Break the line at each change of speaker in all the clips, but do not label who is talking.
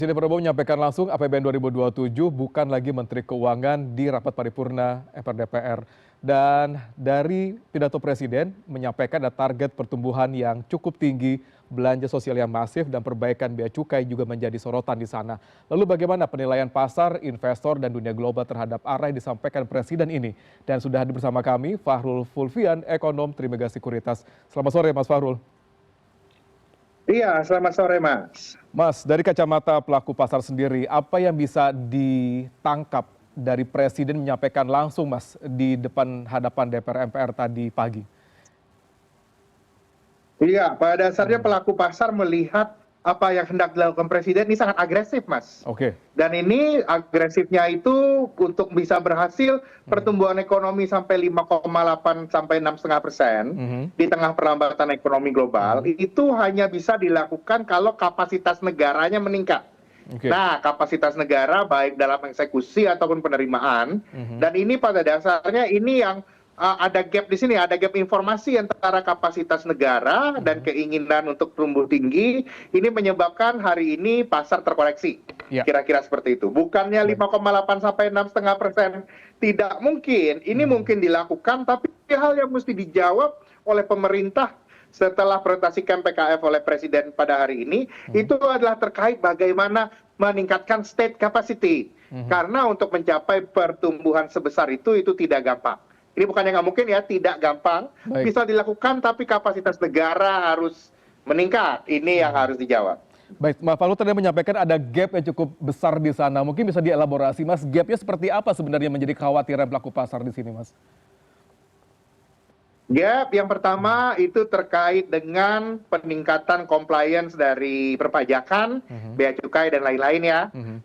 Presiden Prabowo menyampaikan langsung APBN 2027 bukan lagi Menteri Keuangan di rapat paripurna MPR DPR. Dan dari pidato Presiden menyampaikan ada target pertumbuhan yang cukup tinggi, belanja sosial yang masif, dan perbaikan bea cukai juga menjadi sorotan di sana. Lalu bagaimana penilaian pasar, investor, dan dunia global terhadap arah yang disampaikan Presiden ini? Dan sudah hadir bersama kami Fahrul Fulvian, ekonom Trimegah Sekuritas. Selamat sore Mas Fahrul.
Iya, selamat sore Mas.
Mas, dari kacamata pelaku pasar sendiri, apa yang bisa ditangkap dari Presiden menyampaikan langsung Mas di depan hadapan DPR MPR tadi pagi?
Iya, pada dasarnya pelaku pasar melihat apa yang hendak dilakukan Presiden ini sangat agresif, Mas.
Oke.
Dan ini agresifnya itu untuk bisa berhasil pertumbuhan ekonomi sampai 5,8 sampai 6,5% di tengah perlambatan ekonomi global, itu hanya bisa dilakukan kalau kapasitas negaranya meningkat.
Oke.
Nah, kapasitas negara baik dalam eksekusi ataupun penerimaan, dan ini pada dasarnya ini yang ada gap di sini, ada gap informasi antara kapasitas negara dan keinginan untuk tumbuh tinggi. Ini menyebabkan hari ini pasar terkoreksi.
Ya.
Kira-kira seperti itu. Bukannya 5,8 sampai 6,5%. Tidak mungkin. Ini mungkin dilakukan, tapi hal yang mesti dijawab oleh pemerintah setelah presentasikan PKF oleh Presiden pada hari ini, itu adalah terkait bagaimana meningkatkan state capacity. Karena untuk mencapai pertumbuhan sebesar itu tidak gampang. Ini bukannya nggak mungkin ya, tidak gampang.
Baik.
Bisa dilakukan, tapi kapasitas negara harus meningkat. Ini yang harus dijawab.
Baik, Mas Fahrul tadi menyampaikan ada gap yang cukup besar di sana. Mungkin bisa dielaborasi, Mas, gapnya seperti apa sebenarnya menjadi kekhawatiran pelaku pasar di sini, Mas?
Gap yang pertama itu terkait dengan peningkatan compliance dari perpajakan, bea cukai dan lain-lain ya.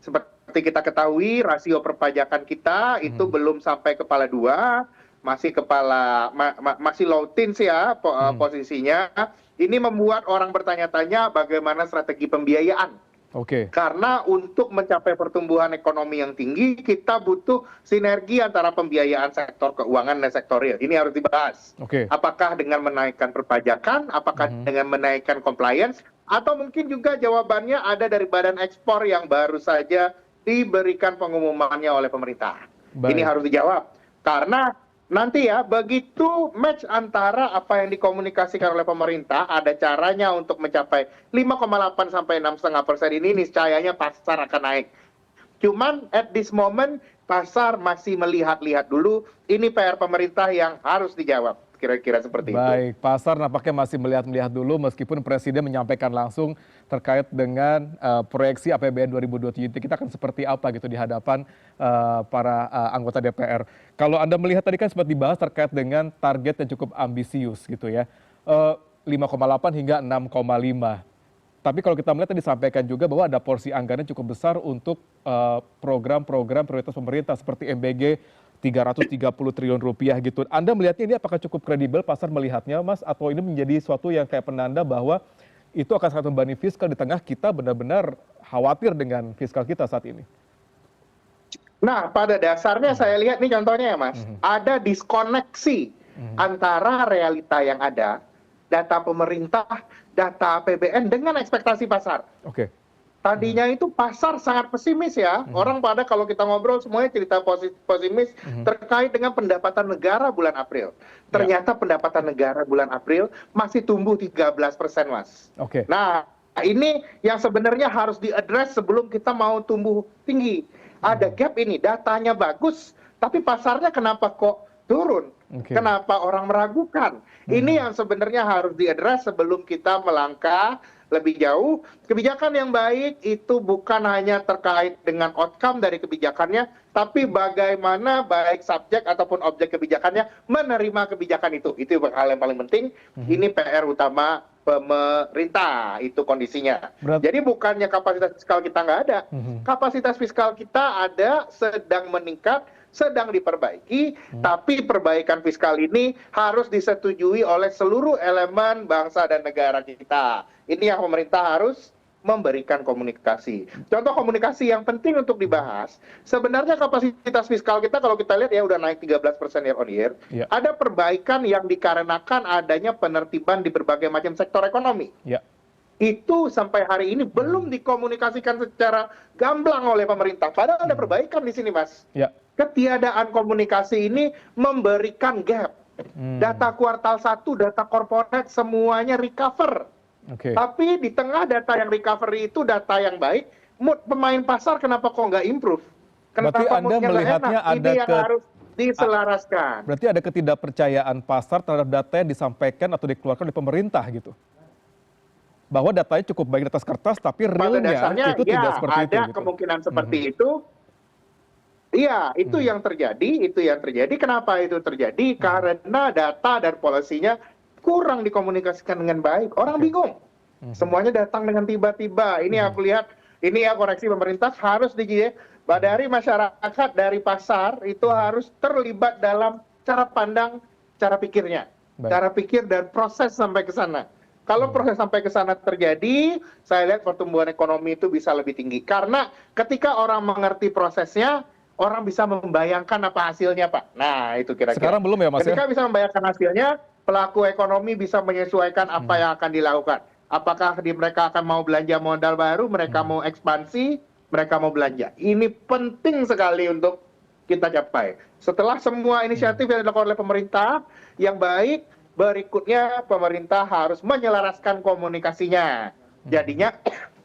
Seperti kita ketahui, rasio perpajakan kita itu belum sampai kepala 2, masih low teens ya posisinya. Ini membuat orang bertanya-tanya bagaimana strategi pembiayaan.
Oke.
Karena untuk mencapai pertumbuhan ekonomi yang tinggi, kita butuh sinergi antara pembiayaan sektor keuangan dan sektor real. Ini harus dibahas.
Oke.
Apakah dengan menaikkan perpajakan, apakah dengan menaikkan compliance, atau mungkin juga jawabannya ada dari badan ekspor yang baru saja diberikan pengumumannya oleh pemerintah.
Baik.
Ini harus dijawab. Karena nanti ya, begitu match antara apa yang dikomunikasikan oleh pemerintah, ada caranya untuk mencapai 5,8 sampai 6,5% ini, niscayanya pasar akan naik. Cuman at this moment, pasar masih melihat-lihat dulu, ini PR pemerintah yang harus dijawab. Kira-kira seperti itu.
Baik, pasar nampaknya masih melihat-melihat dulu meskipun Presiden menyampaikan langsung terkait dengan proyeksi APBN 2027 kita akan seperti apa gitu di hadapan para anggota DPR. Kalau Anda melihat tadi kan sempat dibahas terkait dengan target yang cukup ambisius gitu ya, 5,8 hingga 6,5. Tapi kalau kita melihat tadi disampaikan juga bahwa ada porsi anggaran cukup besar untuk program-program prioritas pemerintah seperti MBG 330 triliun rupiah gitu. Anda melihatnya ini apakah cukup kredibel pasar melihatnya, Mas? Atau ini menjadi suatu yang kayak penanda bahwa itu akan sangat membebani fiskal di tengah kita benar-benar khawatir dengan fiskal kita saat ini?
Nah, pada dasarnya saya lihat nih contohnya ya Mas, ada diskoneksi antara realita yang ada, data pemerintah, data APBN dengan ekspektasi pasar.
Oke.
Tadinya itu pasar sangat pesimis ya. Orang pada kalau kita ngobrol semuanya cerita pesimis terkait dengan pendapatan negara bulan April. Ternyata pendapatan negara bulan April masih tumbuh 13%, Mas.
Oke.
Nah, ini yang sebenarnya harus diadres sebelum kita mau tumbuh tinggi. Ada gap ini, datanya bagus, tapi pasarnya kenapa kok turun? Kenapa orang meragukan? Ini yang sebenarnya harus diadres sebelum kita melangkah lebih jauh. Kebijakan yang baik itu bukan hanya terkait dengan outcome dari kebijakannya, tapi bagaimana baik subjek ataupun objek kebijakannya menerima kebijakan itu. Itu hal yang paling penting. Ini PR utama pemerintah, itu kondisinya. Jadi bukannya kapasitas fiskal kita nggak ada. Kapasitas fiskal kita ada, sedang meningkat, sedang diperbaiki, tapi perbaikan fiskal ini harus disetujui oleh seluruh elemen bangsa dan negara kita. Ini yang pemerintah harus memberikan komunikasi. Contoh komunikasi yang penting untuk dibahas, sebenarnya kapasitas fiskal kita kalau kita lihat ya udah naik 13% year on year. Ada perbaikan yang dikarenakan adanya penertiban di berbagai macam sektor ekonomi. itu sampai hari ini belum dikomunikasikan secara gamblang oleh pemerintah. Padahal ada perbaikan di sini, Mas.
Ya.
Ketiadaan komunikasi ini memberikan gap. Data kuartal 1, data corporate semuanya recover. Tapi di tengah data yang recovery itu data yang baik, mood pemain pasar kenapa kok nggak improve? Kenapa
Berarti Anda
moodnya nggak
melihatnya
enak? Ini yang harus diselaraskan.
Berarti ada ketidakpercayaan pasar terhadap data yang disampaikan atau dikeluarkan oleh pemerintah gitu. Bahwa datanya cukup baik di atas kertas, tapi
Pada
realnya
dasarnya
itu tidak
ya
seperti itu.
ada
Gitu.
kemungkinan seperti itu. Iya, itu yang terjadi. Kenapa itu terjadi? Karena data dan polisinya kurang dikomunikasikan dengan baik. Orang bingung. Semuanya datang dengan tiba-tiba. Ini aku lihat, ini ya koreksi pemerintah harus dari masyarakat, dari pasar itu harus terlibat dalam cara pandang, cara pikirnya. Cara pikir dan proses sampai ke sana. Kalau proses sampai ke sana terjadi, saya lihat pertumbuhan ekonomi itu bisa lebih tinggi. Karena ketika orang mengerti prosesnya, orang bisa membayangkan apa hasilnya, Pak. Nah, itu kira-kira.
Sekarang belum ya, Mas?
Ketika bisa membayangkan hasilnya, pelaku ekonomi bisa menyesuaikan apa yang akan dilakukan. Apakah mereka akan mau belanja modal baru, mereka mau ekspansi, mereka mau belanja. Ini penting sekali untuk kita capai. Setelah semua inisiatif yang dilakukan oleh pemerintah yang baik, berikutnya pemerintah harus menyelaraskan komunikasinya. Jadinya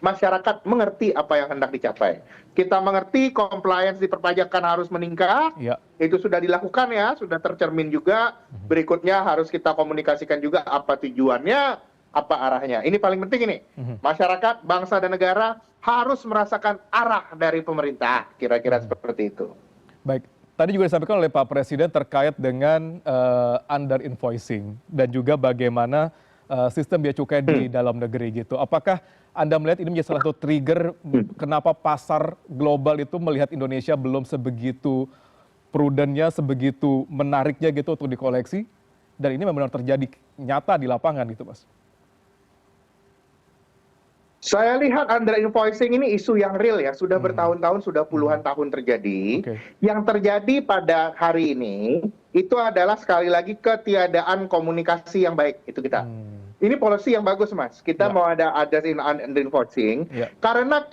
masyarakat mengerti apa yang hendak dicapai. Kita mengerti compliance di perpajakan harus meningkat. Itu sudah dilakukan ya, sudah tercermin juga. Berikutnya harus kita komunikasikan juga apa tujuannya, apa arahnya. Ini paling penting ini. Masyarakat, bangsa dan negara harus merasakan arah dari pemerintah. Kira-kira seperti itu.
Baik. Tadi juga disampaikan oleh Pak Presiden terkait dengan under invoicing dan juga bagaimana sistem bea cukai di dalam negeri gitu. Apakah Anda melihat ini menjadi salah satu trigger kenapa pasar global itu melihat Indonesia belum sebegitu prudennya, sebegitu menariknya gitu untuk dikoleksi? Dan ini memang terjadi nyata di lapangan gitu, Mas.
Saya lihat under invoicing ini isu yang real ya, sudah bertahun-tahun, sudah puluhan tahun terjadi. Yang terjadi pada hari ini itu adalah sekali lagi ketiadaan komunikasi yang baik, itu kita. Ini policy yang bagus, Mas. Kita mau ada under invoicing. Karena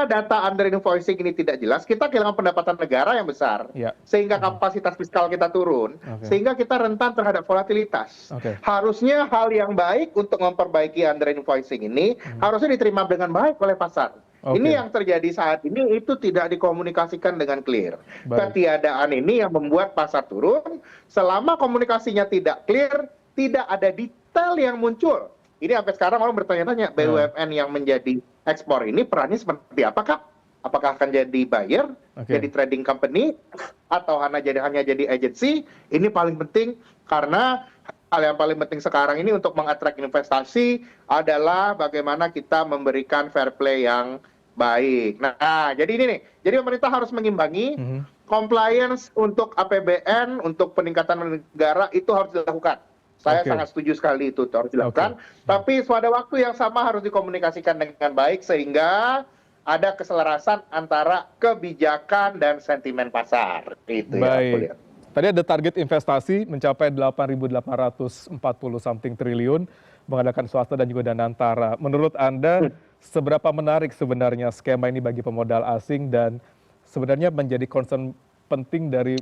data under invoicing ini tidak jelas, kita kehilangan pendapatan negara yang besar. Sehingga kapasitas fiskal kita turun. Sehingga kita rentan terhadap volatilitas. Harusnya hal yang baik untuk memperbaiki under invoicing ini harusnya diterima dengan baik oleh pasar. Ini yang terjadi saat ini itu tidak dikomunikasikan dengan clear. Ketiadaan ini yang membuat pasar turun. Selama komunikasinya tidak clear, tidak ada detail yang muncul. Ini sampai sekarang orang bertanya-tanya, BUMN yang menjadi ekspor ini perannya seperti apakah? Apakah akan jadi buyer, jadi trading company, atau hanya jadi agency? Ini paling penting karena hal yang paling penting sekarang ini untuk mengattract investasi adalah bagaimana kita memberikan fair play yang baik. Nah, jadi ini nih. Jadi pemerintah harus mengimbangi compliance untuk APBN, untuk peningkatan negara itu harus dilakukan. Saya sangat setuju sekali itu harus dilakukan. Tapi pada waktu yang sama harus dikomunikasikan dengan baik sehingga ada keselarasan antara kebijakan dan sentimen pasar. Itu ya.
Tadi ada target investasi mencapai 8.840 something triliun mengadakan swasta dan juga danantara. Menurut Anda seberapa menarik sebenarnya skema ini bagi pemodal asing dan sebenarnya menjadi concern penting dari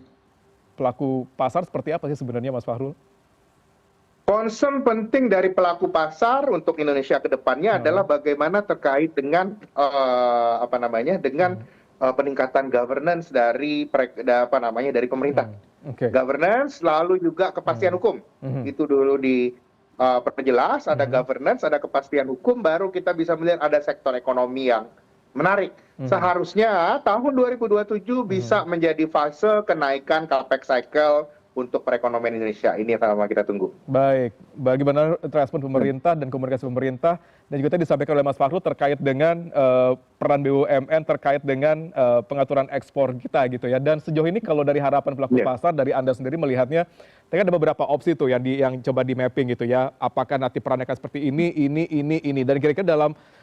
pelaku pasar seperti apa sih sebenarnya, Mas Fahrul?
Concern penting dari pelaku pasar untuk Indonesia ke depannya adalah bagaimana terkait dengan peningkatan governance dari pemerintah. Governance lalu juga kepastian hukum. Itu dulu diperjelas, ada governance, ada kepastian hukum, baru kita bisa melihat ada sektor ekonomi yang menarik. Seharusnya tahun 2027 bisa menjadi fase kenaikan capex cycle untuk perekonomian Indonesia. Ini yang sama kita tunggu.
Baik, bagaimana respon pemerintah dan komunikasi pemerintah dan juga tadi disampaikan oleh Mas Fahrul terkait dengan peran BUMN terkait dengan pengaturan ekspor kita gitu ya. Dan sejauh ini kalau dari harapan pelaku pasar dari Anda sendiri melihatnya, tadi ada beberapa opsi tuh yang coba di mapping gitu ya. Apakah nanti perannya akan seperti ini dan kira-kira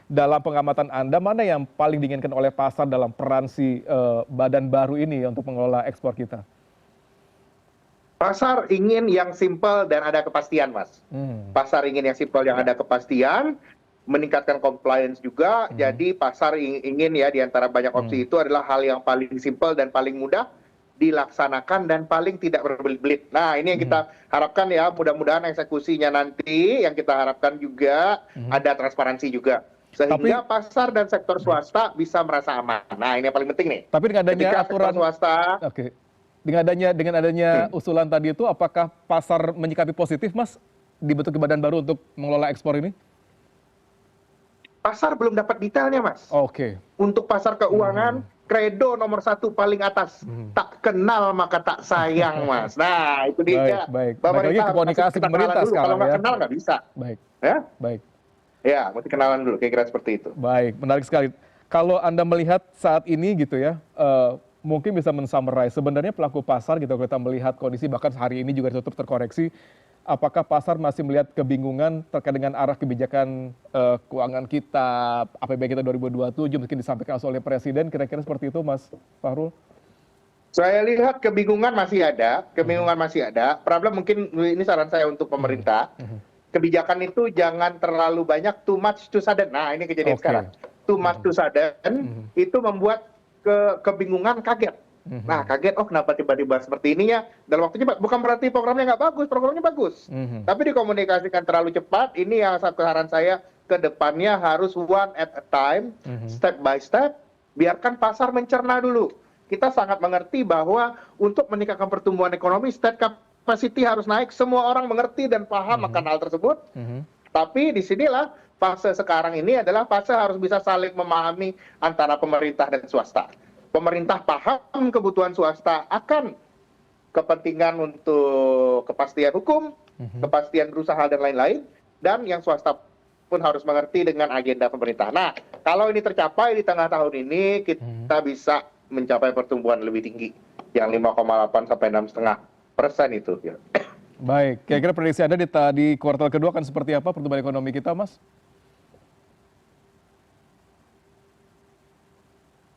dalam pengamatan Anda mana yang paling diinginkan oleh pasar dalam peran si badan baru ini untuk mengelola ekspor kita?
Pasar ingin yang simpel dan ada kepastian, Mas. Pasar ingin yang simpel yang ada kepastian. meningkatkan compliance juga. Jadi pasar ingin ya di antara banyak opsi itu adalah hal yang paling simpel dan paling mudah dilaksanakan dan paling tidak berbelit-belit. Nah, ini yang kita harapkan ya, mudah-mudahan eksekusinya nanti yang kita harapkan juga ada transparansi juga. Sehingga pasar dan sektor swasta bisa merasa aman. Nah, ini yang paling penting nih.
Tapi dengan adanya
Ketika
aturan
sektor swasta,
oke. Dengan adanya usulan tadi itu, apakah pasar menyikapi positif, Mas, dibentuk badan baru untuk mengelola ekspor ini?
pasar belum dapat detailnya, Mas.
Oke.
Untuk pasar keuangan, kredo nomor 1 paling atas. Tak kenal maka tak sayang, Mas. Nah, itu dia.
Baik. Balik lagi ke komunikasi pemerintah
dulu.
sekarang
Kalau nggak
ya.
kenal nggak bisa.
Baik.
Ya?
Baik.
Ya, mesti kenalan dulu, kira-kira seperti itu.
Baik, menarik sekali. Kalau Anda melihat saat ini gitu ya, mungkin bisa men-summarize sebenarnya pelaku pasar gitu, kalau kita melihat kondisi bahkan hari ini juga ditutup terkoreksi, apakah pasar masih melihat kebingungan terkait dengan arah kebijakan keuangan kita, APBN kita 2027 mungkin disampaikan oleh Presiden, kira-kira seperti itu Mas Fahrul?
Saya lihat kebingungan masih ada, Problem mungkin ini saran saya untuk pemerintah. Kebijakan itu jangan terlalu banyak, too much too sudden. Nah, ini kejadian sekarang. Too much too sudden itu membuat kebingungan, kaget. Nah, kaget, oh kenapa tiba-tiba seperti ini ya, dalam waktu cepat. Bukan berarti programnya nggak bagus, programnya bagus. Tapi dikomunikasikan terlalu cepat, ini yang satu saran saya, ke depannya harus one at a time, step by step, biarkan pasar mencerna dulu. Kita sangat mengerti bahwa untuk meningkatkan pertumbuhan ekonomi, state capacity harus naik, semua orang mengerti dan paham akan hal tersebut. Tapi disinilah fase sekarang ini adalah fase harus bisa saling memahami antara pemerintah dan swasta. Pemerintah paham kebutuhan swasta akan kepentingan untuk kepastian hukum, kepastian berusaha dan lain-lain, dan yang swasta pun harus mengerti dengan agenda pemerintah. Nah, kalau ini tercapai di tengah tahun ini, kita bisa mencapai pertumbuhan lebih tinggi, yang 5,8 sampai 6,5% itu. Ya.
Baik, kira-kira prediksi Anda di kuartal kedua akan seperti apa pertumbuhan ekonomi kita, Mas?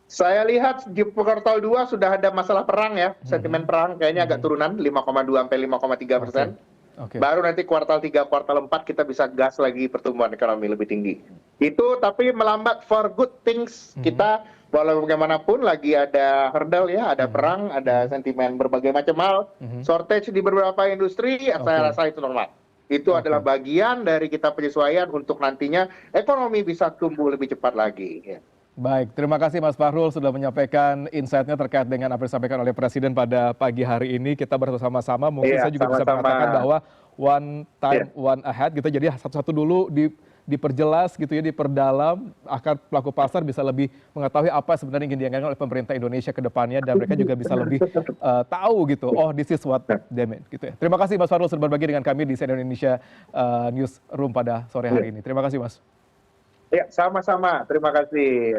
Saya lihat di kuartal 2 sudah ada masalah perang ya, sentimen perang kayaknya agak turunan 5,2 sampai 5,3%. Baru nanti kuartal 3, kuartal 4 kita bisa gas lagi pertumbuhan ekonomi lebih tinggi. Itu tapi melambat for good things. Kita walau bagaimanapun lagi ada hurdle ya, ada perang, ada sentimen berbagai macam hal, shortage di beberapa industri, saya rasa itu normal. Itu adalah bagian dari kita penyesuaian untuk nantinya ekonomi bisa tumbuh lebih cepat lagi. Ya.
Baik, terima kasih Mas Fahrul sudah menyampaikan insight-nya terkait dengan apa yang disampaikan oleh Presiden pada pagi hari ini. Kita bersama-sama, mungkin saya juga bisa mengatakan bahwa one time, one ahead gitu. Jadi satu-satu dulu diperjelas gitu ya, diperdalam, agar pelaku pasar bisa lebih mengetahui apa sebenarnya ingin dianggarkan oleh pemerintah Indonesia ke depannya, dan mereka juga bisa lebih tahu gitu, oh this is what they mean gitu ya. Terima kasih Mas Fahrul sudah berbagi dengan kami di CNN Indonesia Newsroom pada sore hari ini. Terima kasih Mas.
Ya, sama-sama. Terima kasih.